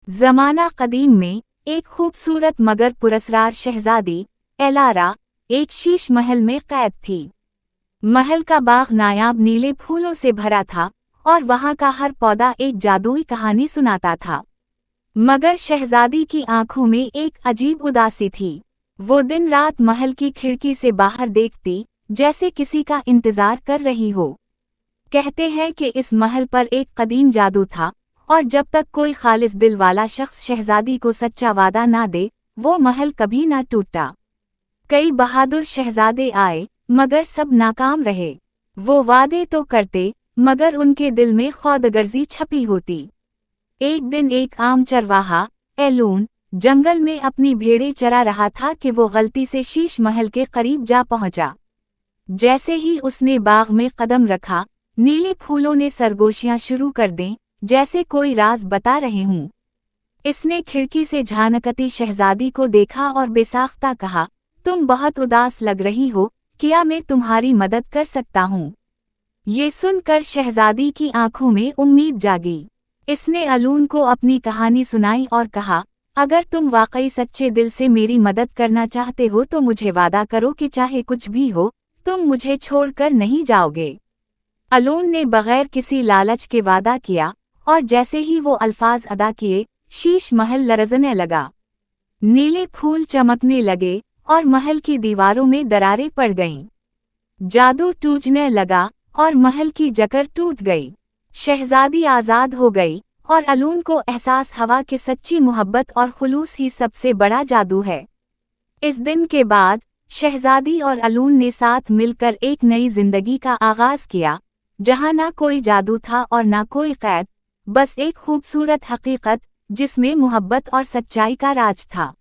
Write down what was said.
जमाना कदीम में एक खूबसूरत मगर पुरस्कार शहजादी एलारा एक शीश महल में कैद थी। महल का बाग नायाब नीले फूलों से भरा था और वहां का हर पौधा एक जादुई कहानी सुनाता था। मगर शहजादी की आंखों में एक अजीब उदासी थी। वो दिन रात महल की खिड़की से बाहर देखती, जैसे किसी का इंतजार कर रही हो। कहते हैं कि इस महल पर एक कदीम जादू था और जब तक कोई खालिस दिल वाला शख्स शहजादी को सच्चा वादा ना दे, वो महल कभी ना टूटता। कई बहादुर शहजादे आए, मगर सब नाकाम रहे। वो वादे तो करते, मगर उनके दिल में खौदगर्जी छपी होती। एक दिन एक आम चरवाहा एलून जंगल में अपनी भेड़ें चरा रहा था कि वो गलती से शीश महल के करीब जा पहुंचा। जैसे ही उसने बाग में कदम रखा, नीले फूलों ने सरगोशियां शुरू कर दें, जैसे कोई राज बता रहे हूं। इसने खिड़की से झांकती शहजादी को देखा और बेसाख्ता कहा, तुम बहुत उदास लग रही हो, क्या मैं तुम्हारी मदद कर सकता हूं? ये सुनकर शहजादी की आंखों में उम्मीद जागी। इसने अलून को अपनी कहानी सुनाई और कहा, अगर तुम वाकई सच्चे दिल से मेरी मदद करना चाहते हो तो मुझे वादा करो कि चाहे कुछ भी हो, तुम मुझे छोड़कर नहीं जाओगे। अलून ने बगैर किसी लालच के वादा किया और जैसे ही वो अल्फाज अदा किए, शीश महल लरजने लगा। नीले फूल चमकने लगे और महल की दीवारों में दरारें पड़ गईं। जादू टूटने लगा और महल की जकड़ टूट गई। शहजादी आज़ाद हो गई और अलून को एहसास हुआ कि सच्ची मोहब्बत और खुलूस ही सबसे बड़ा जादू है। इस दिन के बाद शहजादी और अलून ने साथ मिलकर एक नई जिंदगी का आगाज किया, जहां ना कोई जादू था और ना कोई कैद, बस एक खूबसूरत हकीकत जिसमें मोहब्बत और सच्चाई का राज था।